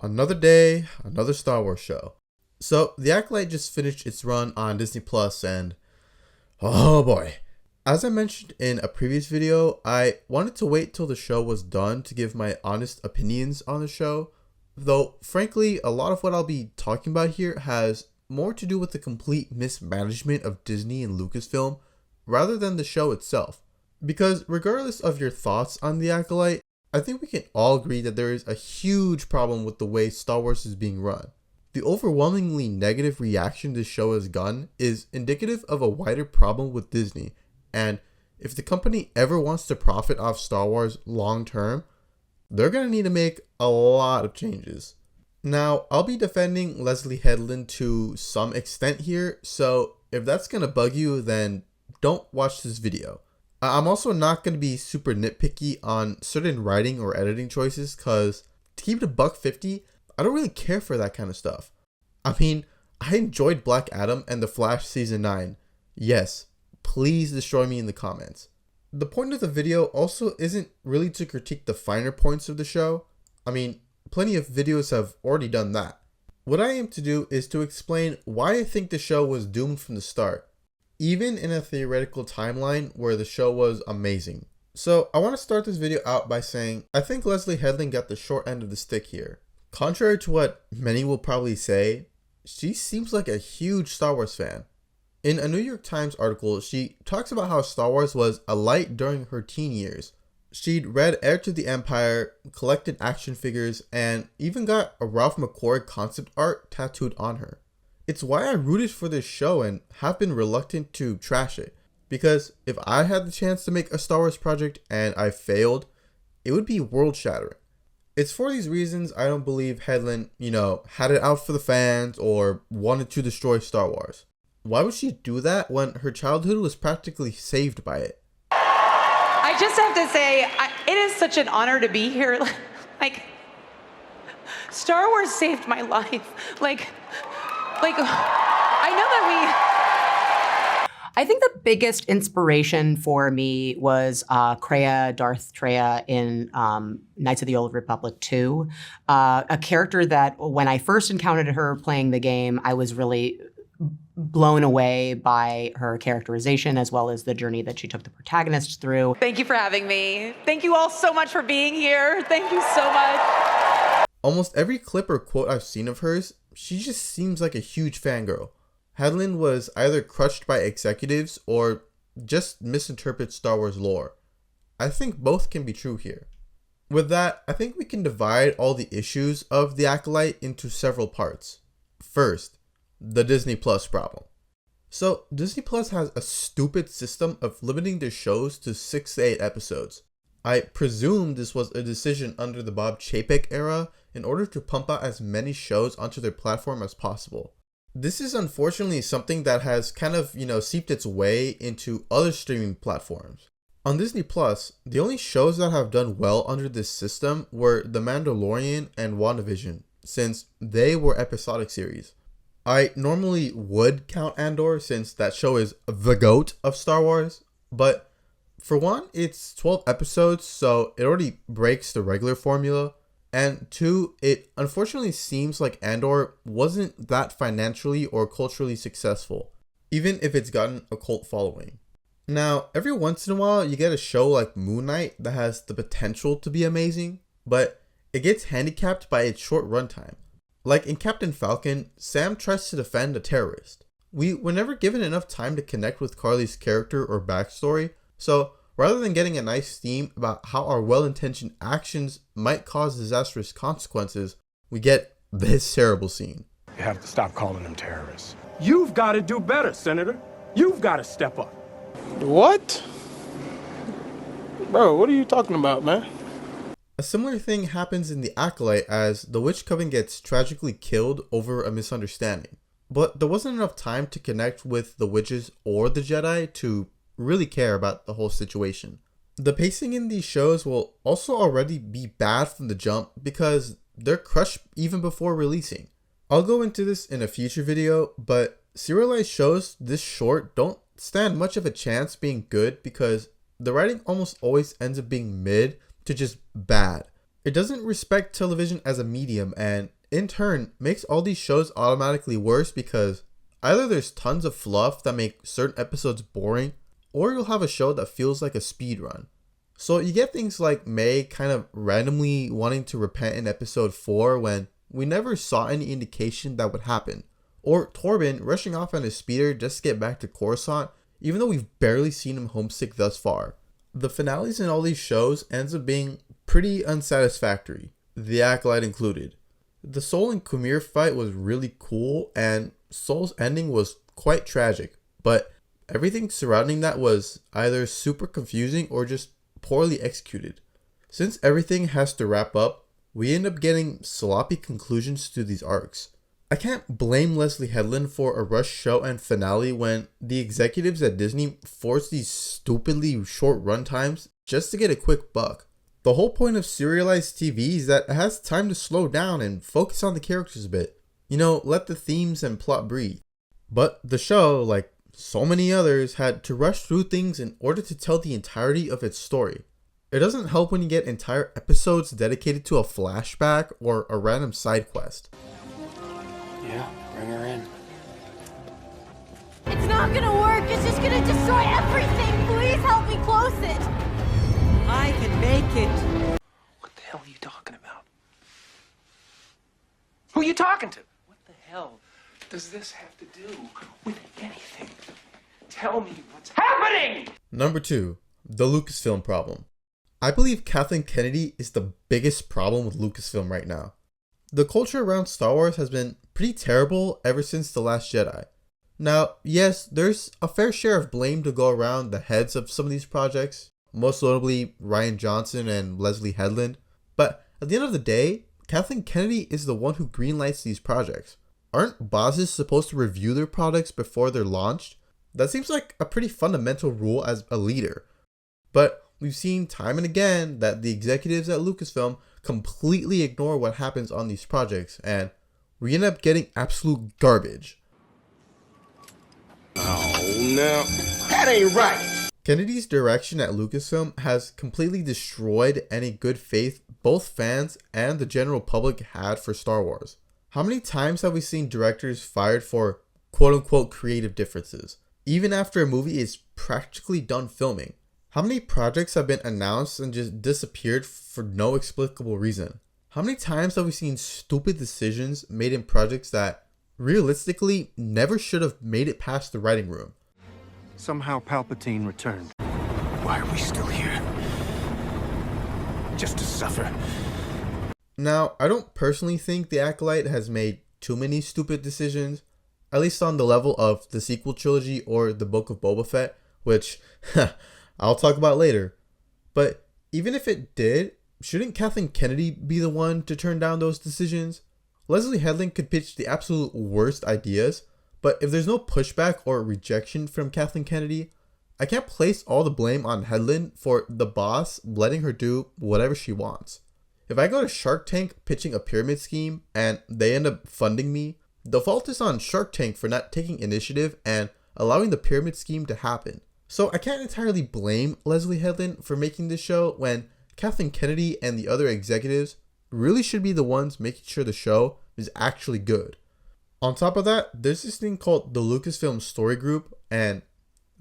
Another day, another Star Wars show. So, The Acolyte just finished its run on Disney Plus, and oh boy. As I mentioned in a previous video, I wanted to wait till the show was done to give my honest opinions on the show, though frankly, a lot of what I'll be talking about here has more to do with the complete mismanagement of Disney and Lucasfilm rather than the show itself. Because regardless of your thoughts on The Acolyte, I think we can all agree that there is a huge problem with the way Star Wars is being run. The overwhelmingly negative reaction this show has gotten is indicative of a wider problem with Disney, and if the company ever wants to profit off Star Wars long term, they're going to need to make a lot of changes. Now, I'll be defending Leslye Headland to some extent here, so if that's going to bug you, then don't watch this video. I'm also not going to be super nitpicky on certain writing or editing choices because, to keep it $1.50, I don't really care for that kind of stuff. I mean, I enjoyed Black Adam and The Flash Season 9. Yes, please destroy me in the comments. The point of the video also isn't really to critique the finer points of the show. I mean, plenty of videos have already done that. What I aim to do is to explain why I think the show was doomed from the start, even in a theoretical timeline where the show was amazing. So I want to start this video out by saying I think Leslye Headland got the short end of the stick here. Contrary to what many will probably say, she seems like a huge Star Wars fan. In a New York Times article, she talks about how Star Wars was a light during her teen years. She'd read Heir to the Empire, collected action figures, and even got a Ralph McQuarrie concept art tattooed on her. It's why I rooted for this show and have been reluctant to trash it, because if I had the chance to make a Star Wars project and I failed, it would be world shattering. It's for these reasons I don't believe Headland, had it out for the fans or wanted to destroy Star Wars. Why would she do that when her childhood was practically saved by it? I just have to say, it is such an honor to be here. Star Wars saved my life. I know that I think the biggest inspiration for me was Darth Treya in Knights of the Old Republic 2, a character that when I first encountered her playing the game, I was really blown away by her characterization as well as the journey that she took the protagonists through. Thank you for having me. Thank you all so much for being here. Thank you so much. Almost every clip or quote I've seen of hers, she just seems like a huge fangirl. Headland was either crutched by executives or just misinterprets Star Wars lore. I think both can be true here. With that, I think we can divide all the issues of The Acolyte into several parts. First, the Disney Plus problem. So, Disney Plus has a stupid system of limiting their shows to 6 to 8 episodes. I presume this was a decision under the Bob Chapek era in order to pump out as many shows onto their platform as possible. This is unfortunately something that has kind of, seeped its way into other streaming platforms. On Disney Plus, the only shows that have done well under this system were The Mandalorian and WandaVision, since they were episodic series. I normally would count Andor since that show is the GOAT of Star Wars, but for one, it's 12 episodes, so it already breaks the regular formula. And two, it unfortunately seems like Andor wasn't that financially or culturally successful, even if it's gotten a cult following. Now, every once in a while, you get a show like Moon Knight that has the potential to be amazing, but it gets handicapped by its short runtime. Like in Captain Falcon, Sam tries to defend a terrorist. We were never given enough time to connect with Carly's character or backstory, so rather than getting a nice theme about how our well-intentioned actions might cause disastrous consequences, we get this terrible scene. You have to stop calling them terrorists. You've got to do better, Senator. You've got to step up. What? Bro, what are you talking about, man? A similar thing happens in The Acolyte as the Witch Coven gets tragically killed over a misunderstanding. But there wasn't enough time to connect with the witches or the Jedi to really care about the whole situation. The pacing in these shows will also already be bad from the jump because they're crushed even before releasing. I'll go into this in a future video, but serialized shows this short don't stand much of a chance being good because the writing almost always ends up being mid to just bad. It doesn't respect television as a medium, and in turn makes all these shows automatically worse because either there's tons of fluff that make certain episodes boring, or you'll have a show that feels like a speed run. So you get things like May kind of randomly wanting to repent in episode 4 when we never saw any indication that would happen, or Torben rushing off on his speeder just to get back to Coruscant even though we've barely seen him homesick thus far. The finales in all these shows ends up being pretty unsatisfactory, The Acolyte included. The Sol and Kumir fight was really cool, and Sol's ending was quite tragic, but everything surrounding that was either super confusing or just poorly executed. Since everything has to wrap up, we end up getting sloppy conclusions to these arcs. I can't blame Leslye Headland for a rushed show and finale when the executives at Disney force these stupidly short runtimes just to get a quick buck. The whole point of serialized TV is that it has time to slow down and focus on the characters a bit. You know, let the themes and plot breathe. But the show, like so many others, had to rush through things in order to tell the entirety of its story. It doesn't help when you get entire episodes dedicated to a flashback or a random side quest. Yeah, bring her in. It's not gonna work. It's just gonna destroy everything. Please help me close it. I can make it. What the hell are you talking about? Who are you talking to? What the hell does this have to do with anything? Tell me what's happening! Number 2, the Lucasfilm Problem. I believe Kathleen Kennedy is the biggest problem with Lucasfilm right now. The culture around Star Wars has been pretty terrible ever since The Last Jedi. Now, yes, there's a fair share of blame to go around the heads of some of these projects, most notably Rian Johnson and Leslye Headland, but at the end of the day, Kathleen Kennedy is the one who greenlights these projects. Aren't bosses supposed to review their products before they're launched? That seems like a pretty fundamental rule as a leader. But we've seen time and again that the executives at Lucasfilm completely ignore what happens on these projects, and we end up getting absolute garbage. Oh, no. That ain't right. Kennedy's direction at Lucasfilm has completely destroyed any good faith both fans and the general public had for Star Wars. How many times have we seen directors fired for quote-unquote creative differences, even after a movie is practically done filming? How many projects have been announced and just disappeared for no explicable reason? How many times have we seen stupid decisions made in projects that realistically never should have made it past the writing room? Somehow Palpatine returned. Why are we still here? Just to suffer. Now, I don't personally think The Acolyte has made too many stupid decisions, at least on the level of the sequel trilogy or the Book of Boba Fett, which I'll talk about later. But even if it did, shouldn't Kathleen Kennedy be the one to turn down those decisions? Leslye Headland could pitch the absolute worst ideas, but if there's no pushback or rejection from Kathleen Kennedy, I can't place all the blame on Headland for the boss letting her do whatever she wants. If I go to Shark Tank pitching a pyramid scheme and they end up funding me, the fault is on Shark Tank for not taking initiative and allowing the pyramid scheme to happen. So I can't entirely blame Leslye Headland for making this show when Kathleen Kennedy and the other executives really should be the ones making sure the show is actually good. On top of that, there's this thing called the Lucasfilm Story Group, and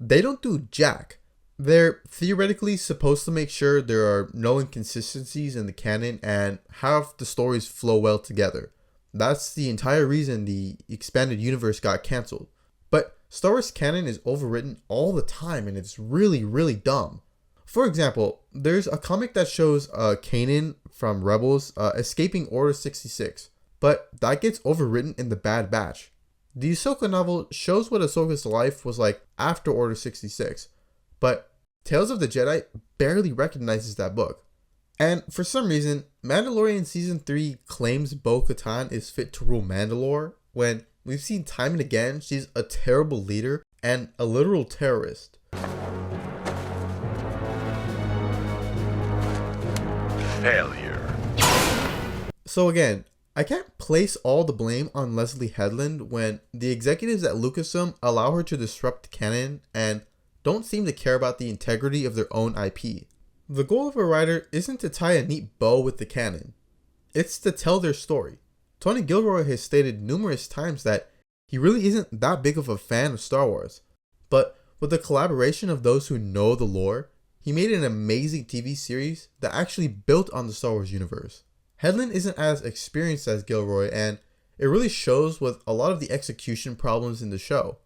they don't do jack. They're theoretically supposed to make sure there are no inconsistencies in the canon and have the stories flow well together. That's the entire reason the expanded universe got cancelled. But Star Wars canon is overwritten all the time, and it's really, really dumb. For example, there's a comic that shows Kanan from Rebels escaping Order 66, but that gets overwritten in The Bad Batch. The Ahsoka novel shows what Ahsoka's life was like after Order 66, but Tales of the Jedi barely recognizes that book. And for some reason, Mandalorian Season 3 claims Bo-Katan is fit to rule Mandalore, when we've seen time and again she's a terrible leader and a literal terrorist. Failure. So again, I can't place all the blame on Leslye Headland when the executives at Lucasfilm allow her to disrupt canon and don't seem to care about the integrity of their own IP. The goal of a writer isn't to tie a neat bow with the canon. It's to tell their story. Tony Gilroy has stated numerous times that he really isn't that big of a fan of Star Wars. But with the collaboration of those who know the lore, he made an amazing TV series that actually built on the Star Wars universe. Headland isn't as experienced as Gilroy, and it really shows with a lot of the execution problems in the show.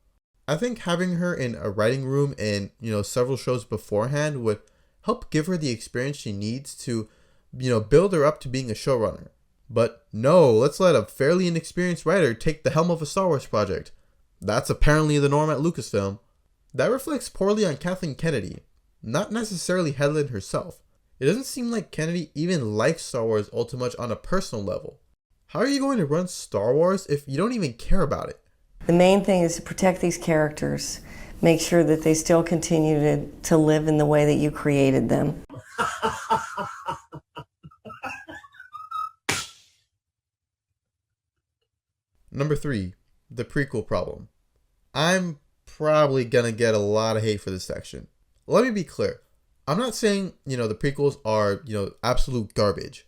I think having her in a writing room in, several shows beforehand would help give her the experience she needs to, build her up to being a showrunner. But no, let's let a fairly inexperienced writer take the helm of a Star Wars project. That's apparently the norm at Lucasfilm. That reflects poorly on Kathleen Kennedy, not necessarily Headland herself. It doesn't seem like Kennedy even likes Star Wars all too much on a personal level. How are you going to run Star Wars if you don't even care about it? The main thing is to protect these characters, make sure that they still continue to live in the way that you created them. Number 3, the prequel problem. I'm probably gonna get a lot of hate for this section. Let me be clear. I'm not saying, the prequels are, absolute garbage.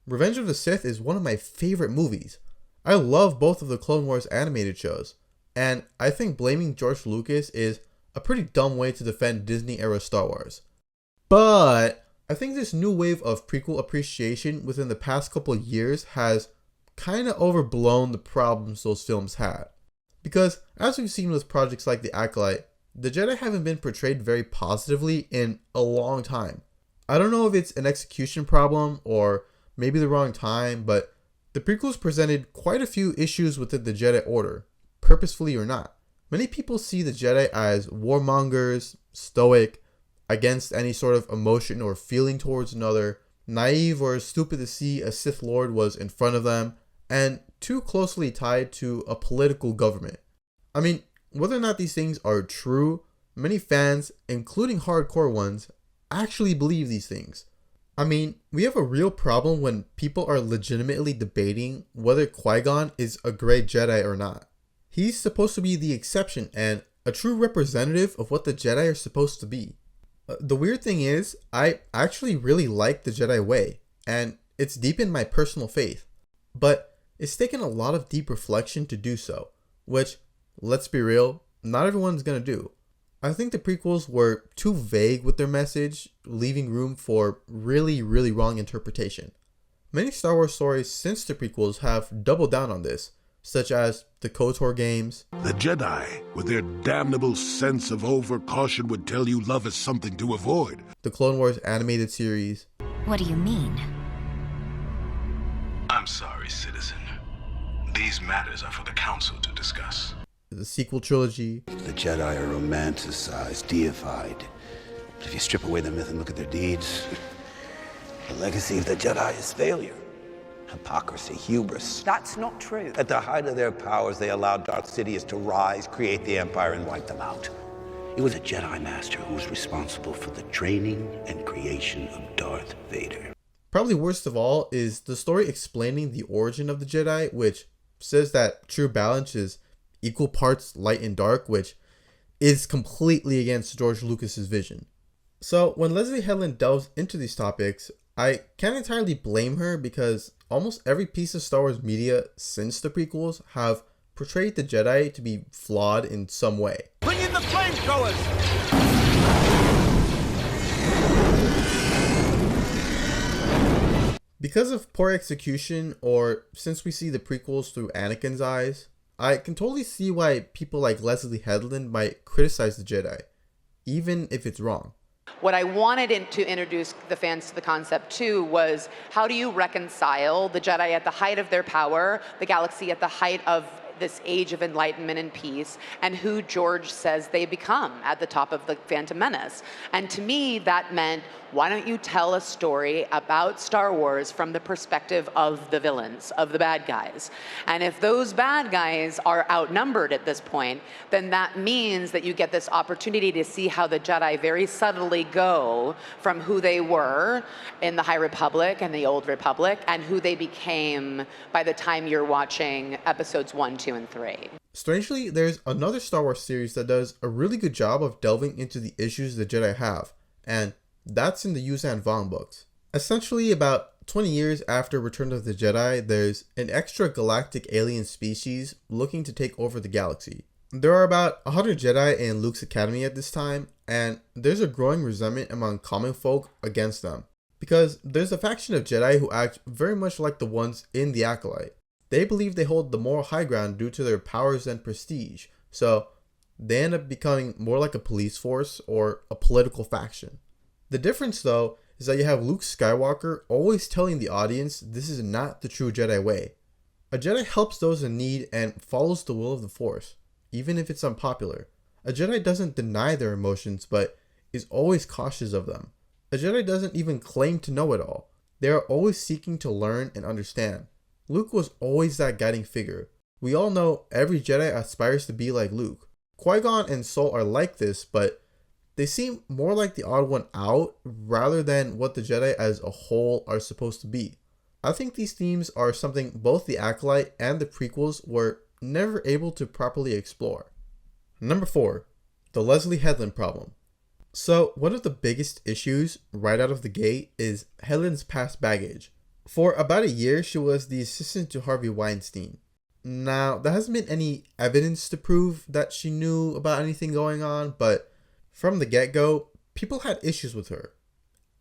Revenge of the Sith is one of my favorite movies. I love both of the Clone Wars animated shows, and I think blaming George Lucas is a pretty dumb way to defend Disney-era Star Wars. But I think this new wave of prequel appreciation within the past couple of years has kind of overblown the problems those films had. Because as we've seen with projects like The Acolyte, the Jedi haven't been portrayed very positively in a long time. I don't know if it's an execution problem or maybe the wrong time, but the prequels presented quite a few issues within the Jedi Order, purposefully or not. Many people see the Jedi as warmongers, stoic, against any sort of emotion or feeling towards another, naive or stupid to see a Sith Lord was in front of them, and too closely tied to a political government. I mean, whether or not these things are true, many fans, including hardcore ones, actually believe these things. I mean, we have a real problem when people are legitimately debating whether Qui-Gon is a great Jedi or not. He's supposed to be the exception and a true representative of what the Jedi are supposed to be. The weird thing is, I actually really like the Jedi way, and it's deepened my personal faith. But it's taken a lot of deep reflection to do so, which, let's be real, not everyone's gonna do. I think the prequels were too vague with their message, leaving room for really wrong interpretation. Many Star Wars stories since the prequels have doubled down on this, such as the KOTOR games. The Jedi, with their damnable sense of overcaution, would tell you love is something to avoid. The Clone Wars animated series. What do you mean? I'm sorry, citizen. These matters are for the Council to discuss. The sequel trilogy. The Jedi are romanticized, deified. But if you strip away the myth and look at their deeds, the legacy of the Jedi is failure, hypocrisy, hubris. That's not true. At the height of their powers, they allowed Darth Sidious to rise, create the Empire, and wipe them out. It was a Jedi Master who was responsible for the training and creation of Darth Vader. Probably worst of all is the story explaining the origin of the Jedi, which says that true balance is equal parts light and dark, which is completely against George Lucas's vision. So when Leslye Headland delves into these topics, I can't entirely blame her because almost every piece of Star Wars media since the prequels have portrayed the Jedi to be flawed in some way. Bring in the flamethrowers! Because of poor execution, or since we see the prequels through Anakin's eyes, I can totally see why people like Leslye Headland might criticize the Jedi, even if it's wrong. What I wanted to introduce the fans to the concept too was, how do you reconcile the Jedi at the height of their power, the galaxy at the height of this age of enlightenment and peace, and who George says they become at the top of the Phantom Menace. And to me, that meant, why don't you tell a story about Star Wars from the perspective of the villains, of the bad guys? And if those bad guys are outnumbered at this point, then that means that you get this opportunity to see how the Jedi very subtly go from who they were in the High Republic and the Old Republic, and who they became by the time you're watching episodes 1, 2, and 3. Strangely, there's another Star Wars series that does a really good job of delving into the issues the Jedi have, and that's in the Yuuzhan Vong books. Essentially, about 20 years after Return of the Jedi, there's an extragalactic alien species looking to take over the galaxy. There are about 100 Jedi in Luke's academy at this time, and there's a growing resentment among common folk against them, because there's a faction of Jedi who act very much like the ones in the Acolyte. They believe they hold the moral high ground due to their powers and prestige, so they end up becoming more like a police force or a political faction. The difference, though, is that you have Luke Skywalker always telling the audience this is not the true Jedi way. A Jedi helps those in need and follows the will of the Force, even if it's unpopular. A Jedi doesn't deny their emotions, but is always cautious of them. A Jedi doesn't even claim to know it all. They are always seeking to learn and understand. Luke was always that guiding figure. We all know every Jedi aspires to be like Luke. Qui-Gon and Sol are like this, but they seem more like the odd one out rather than what the Jedi as a whole are supposed to be. I think these themes are something both the Acolyte and the prequels were never able to properly explore. Number 4. The Leslye Headland Problem. So one of the biggest issues right out of the gate is Headland's past baggage. For about a year, she was the assistant to Harvey Weinstein. Now, there hasn't been any evidence to prove that she knew about anything going on, but from the get-go, people had issues with her.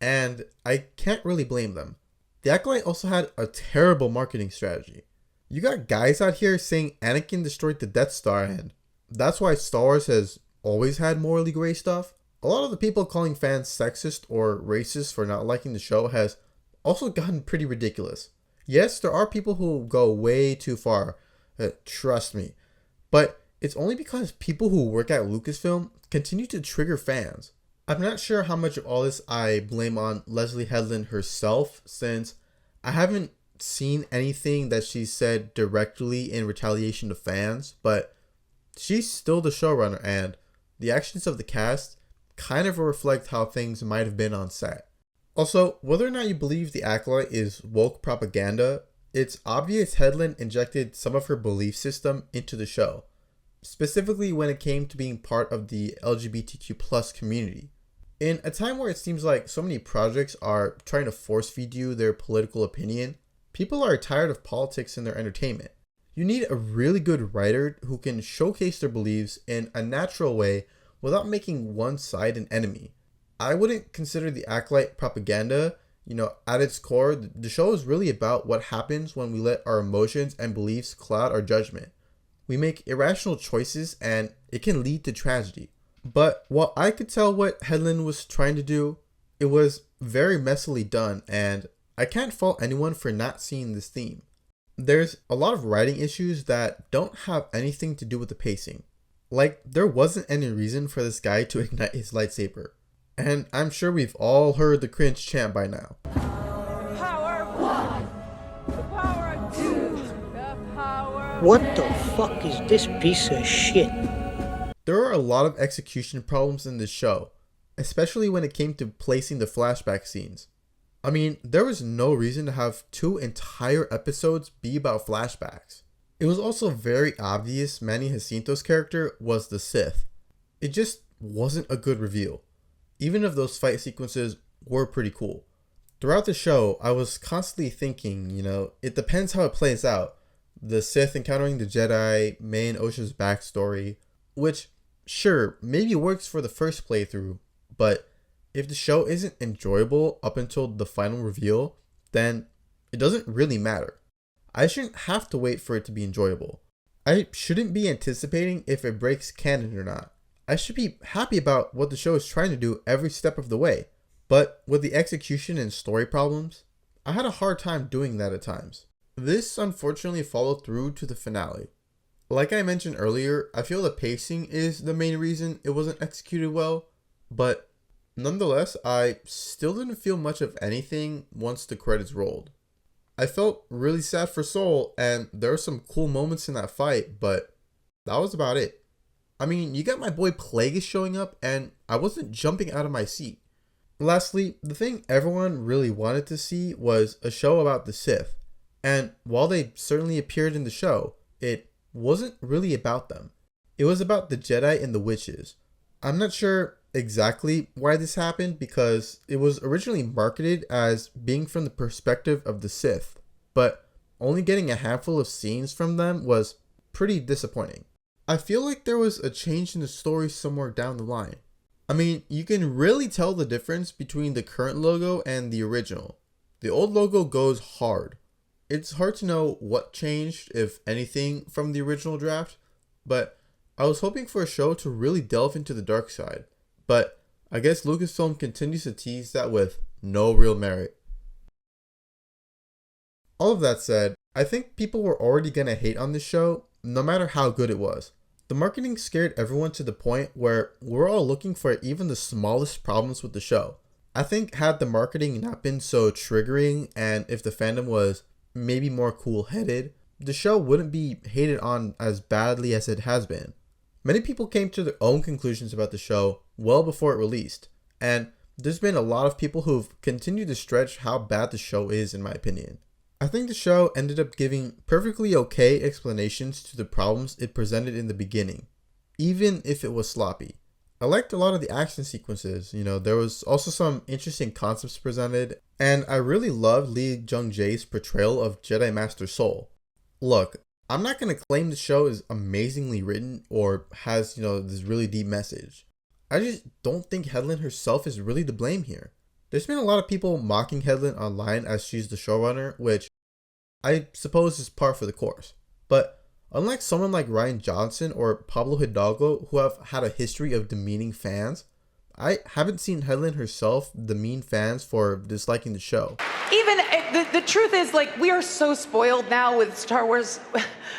And I can't really blame them. The Acolyte also had a terrible marketing strategy. You got guys out here saying Anakin destroyed the Death Star, and that's why Star Wars has always had morally gray stuff. A lot of the people calling fans sexist or racist for not liking the show has also gotten pretty ridiculous. Yes, there are people who go way too far, trust me, but it's only because people who work at Lucasfilm continue to trigger fans. I'm not sure how much of all this I blame on Leslye Headland herself, since I haven't seen anything that she said directly in retaliation to fans, but she's still the showrunner, and the actions of the cast kind of reflect how things might have been on set. Also, whether or not you believe the Acolyte is woke propaganda, it's obvious Headland injected some of her belief system into the show, specifically when it came to being part of the LGBTQ+ community. In a time where it seems like so many projects are trying to force feed you their political opinion, people are tired of politics in their entertainment. You need a really good writer who can showcase their beliefs in a natural way without making one side an enemy. I wouldn't consider the Acolyte propaganda. At its core, the show is really about what happens when we let our emotions and beliefs cloud our judgment. We make irrational choices and it can lead to tragedy. But while I could tell what Headland was trying to do, it was very messily done, and I can't fault anyone for not seeing this theme. There's a lot of writing issues that don't have anything to do with the pacing. Like, there wasn't any reason for this guy to ignite his lightsaber. And I'm sure we've all heard the cringe chant by now. Power of one, the power of two, the power of... What the fuck is this piece of shit? There are a lot of execution problems in this show, especially when it came to placing the flashback scenes. I mean, there was no reason to have 2 entire episodes be about flashbacks. It was also very obvious Manny Jacinto's character was the Sith. It just wasn't a good reveal, even if those fight sequences were pretty cool. Throughout the show, I was constantly thinking, it depends how it plays out. The Sith encountering the Jedi, May and Osha's backstory, which, sure, maybe works for the first playthrough, but if the show isn't enjoyable up until the final reveal, then it doesn't really matter. I shouldn't have to wait for it to be enjoyable. I shouldn't be anticipating if it breaks canon or not. I should be happy about what the show is trying to do every step of the way. But with the execution and story problems, I had a hard time doing that at times. This unfortunately followed through to the finale. Like I mentioned earlier, I feel the pacing is the main reason it wasn't executed well, but nonetheless, I still didn't feel much of anything once the credits rolled. I felt really sad for Sol, and there were some cool moments in that fight, but that was about it. I mean, you got my boy Plagueis showing up, and I wasn't jumping out of my seat. Lastly, the thing everyone really wanted to see was a show about the Sith, and while they certainly appeared in the show, it wasn't really about them. It was about the Jedi and the witches. I'm not sure exactly why this happened because it was originally marketed as being from the perspective of the Sith, but only getting a handful of scenes from them was pretty disappointing. I feel like there was a change in the story somewhere down the line. I mean, you can really tell the difference between the current logo and the original. The old logo goes hard. It's hard to know what changed, if anything, from the original draft, but I was hoping for a show to really delve into the dark side. But I guess Lucasfilm continues to tease that with no real merit. All of that said, I think people were already gonna hate on this show, no matter how good it was. The marketing scared everyone to the point where we're all looking for even the smallest problems with the show. I think had the marketing not been so triggering and if the fandom was maybe more cool-headed, the show wouldn't be hated on as badly as it has been. Many people came to their own conclusions about the show well before it released, and there's been a lot of people who've continued to stretch how bad the show is in my opinion. I think the show ended up giving perfectly okay explanations to the problems it presented in the beginning, even if it was sloppy. I liked a lot of the action sequences, there was also some interesting concepts presented, and I really loved Lee Jung-jae's portrayal of Jedi Master Soul. Look, I'm not going to claim the show is amazingly written or has, this really deep message. I just don't think Headland herself is really to blame here. There's been a lot of people mocking Headland online as she's the showrunner, which I suppose is par for the course. But unlike someone like Rian Johnson or Pablo Hidalgo who have had a history of demeaning fans, I haven't seen Headland herself demean fans for disliking the show. Even the truth is, we are so spoiled now with Star Wars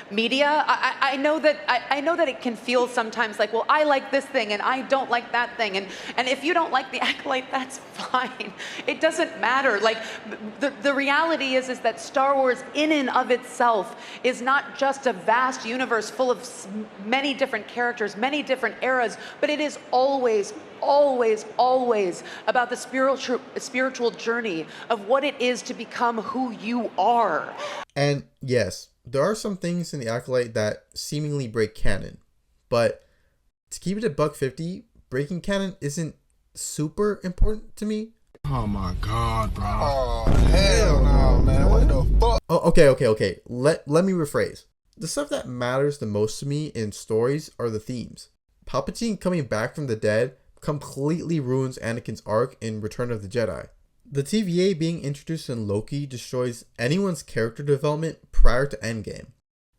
media. I know that it can feel sometimes like, well, I like this thing and I don't like that thing, and if you don't like The Acolyte, that's fine. It doesn't matter. The reality is that Star Wars in and of itself is not just a vast universe full of many different characters, many different eras, but it is always about the spiritual journey of what it is to become who you are. And yes, there are some things in The Acolyte that seemingly break canon, but to keep it at $150, breaking canon isn't super important to me. Oh my god, bro. Oh, hell no, man. What the fuck? Oh, okay. Let me rephrase. The stuff that matters the most to me in stories are the themes. Palpatine coming back from the dead completely ruins Anakin's arc in Return of the Jedi. The TVA being introduced in Loki destroys anyone's character development prior to Endgame.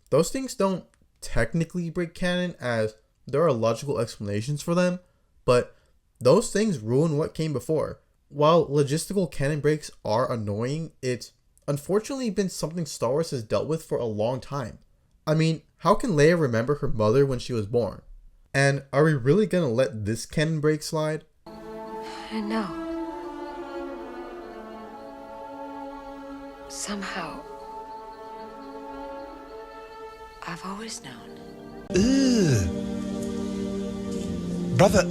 Those things don't technically break canon as there are logical explanations for them, but those things ruin what came before. While logistical canon breaks are annoying, it's unfortunately been something Star Wars has dealt with for a long time. I mean, how can Leia remember her mother when she was born? And are we really gonna let this canon break slide? I know. Somehow, I've always known. Brother,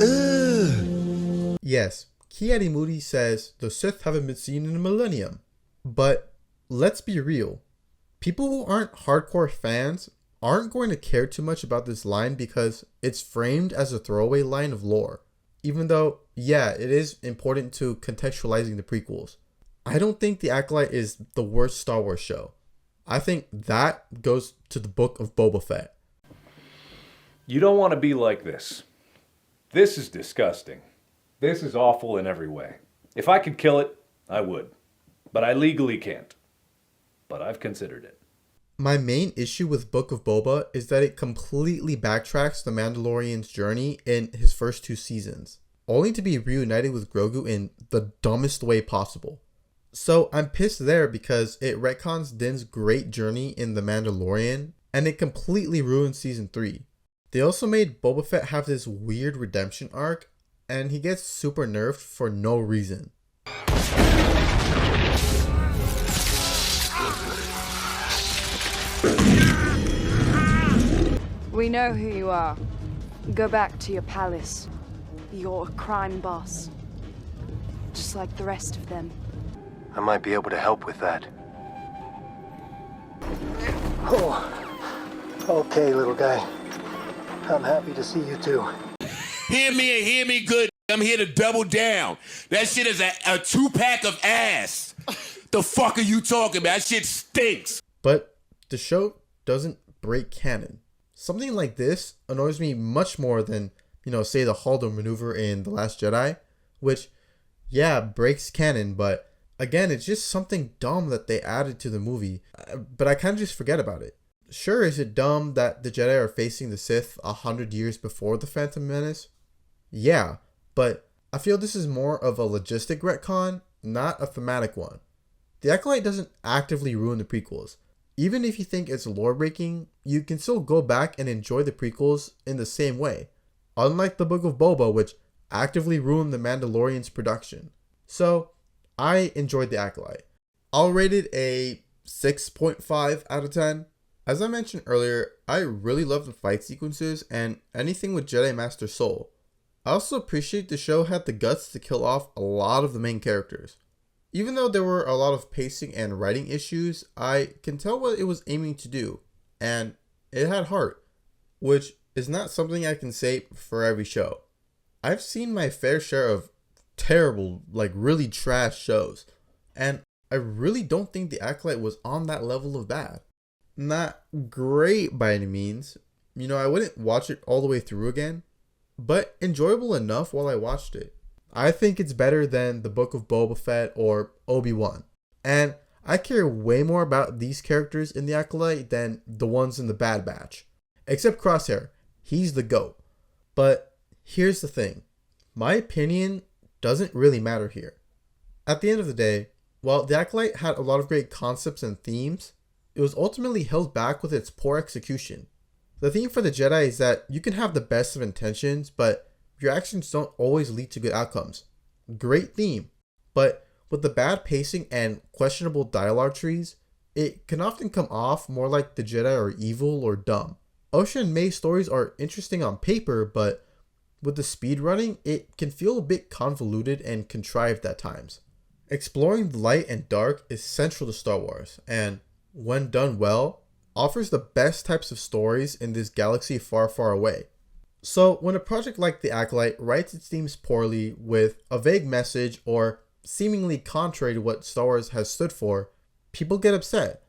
Yes, Ki-Adi Moody says the Sith haven't been seen in a millennium. But let's be real. People who aren't hardcore fans aren't going to care too much about this line because it's framed as a throwaway line of lore. Even though, yeah, it is important to contextualizing the prequels. I don't think The Acolyte is the worst Star Wars show. I think that goes to the Book of Boba Fett. You don't want to be like this. This is disgusting. This is awful in every way. If I could kill it, I would. But I legally can't. But I've considered it. My main issue with Book of Boba is that it completely backtracks the Mandalorian's journey in his first 2 seasons, only to be reunited with Grogu in the dumbest way possible. So I'm pissed there because it retcons Din's great journey in The Mandalorian, and it completely ruins Season 3. They also made Boba Fett have this weird redemption arc, and he gets super nerfed for no reason. We know who you are. Go back to your palace. You're a crime boss. Just like the rest of them. I might be able to help with that. Oh, okay, little guy. I'm happy to see you too. Hear me and hear me good. I'm here to double down. That shit is a two-pack of ass. The fuck are you talking about? That shit stinks. But the show doesn't break canon. Something like this annoys me much more than, say the Holdo maneuver in The Last Jedi, which, yeah, breaks canon, but again, it's just something dumb that they added to the movie, but I kind of just forget about it. Sure, is it dumb that the Jedi are facing the Sith 100 years before the Phantom Menace? Yeah, but I feel this is more of a logistic retcon, not a thematic one. The Acolyte doesn't actively ruin the prequels. Even if you think it's lore breaking, you can still go back and enjoy the prequels in the same way, unlike the Book of Boba, which actively ruined the Mandalorian's production. So, I enjoyed the Acolyte. I'll rate it a 6.5 out of 10. As I mentioned earlier, I really love the fight sequences and anything with Jedi Master Soul. I also appreciate the show had the guts to kill off a lot of the main characters. Even though there were a lot of pacing and writing issues, I can tell what it was aiming to do, and it had heart, which is not something I can say for every show. I've seen my fair share of terrible, really trash shows, and I really don't think The Acolyte was on that level of bad. Not great by any means. I wouldn't watch it all the way through again, but enjoyable enough while I watched it. I think it's better than the Book of Boba Fett or Obi-Wan. And I care way more about these characters in The Acolyte than the ones in the Bad Batch. Except Crosshair. He's the GOAT. But here's the thing. My opinion doesn't really matter here. At the end of the day, while The Acolyte had a lot of great concepts and themes, it was ultimately held back with its poor execution. The theme for the Jedi is that you can have the best of intentions, but your actions don't always lead to good outcomes. Great theme, but with the bad pacing and questionable dialogue trees, it can often come off more like the Jedi are evil or dumb. Osha and May's stories are interesting on paper, but with the speed running, it can feel a bit convoluted and contrived at times. Exploring the light and dark is central to Star Wars, and when done well, offers the best types of stories in this galaxy far, far away. So when a project like The Acolyte writes its themes poorly with a vague message or seemingly contrary to what Star Wars has stood for, people get upset.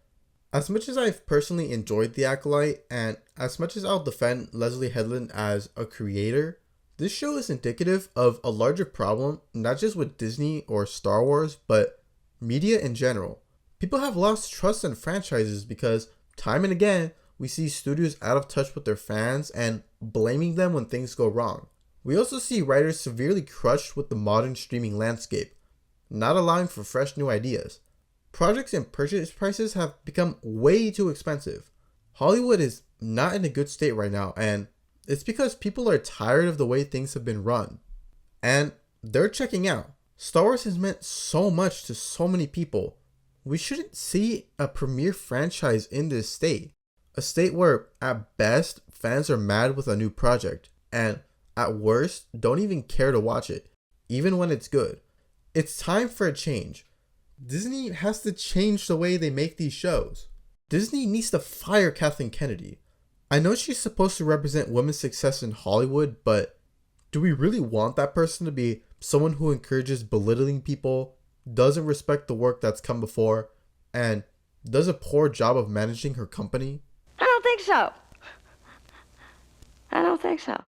As much as I've personally enjoyed The Acolyte, and as much as I'll defend Leslye Headland as a creator, this show is indicative of a larger problem, not just with Disney or Star Wars, but media in general. People have lost trust in franchises because time and again, we see studios out of touch with their fans and blaming them when things go wrong. We also see writers severely crushed with the modern streaming landscape, not allowing for fresh new ideas. Projects and purchase prices have become way too expensive. Hollywood is not in a good state right now, and it's because people are tired of the way things have been run. And they're checking out. Star Wars has meant so much to so many people. We shouldn't see a premier franchise in this state. A state where, at best, fans are mad with a new project, and at worst, don't even care to watch it, even when it's good. It's time for a change. Disney has to change the way they make these shows. Disney needs to fire Kathleen Kennedy. I know she's supposed to represent women's success in Hollywood, but do we really want that person to be someone who encourages belittling people, doesn't respect the work that's come before, and does a poor job of managing her company? I don't think so. I don't think so.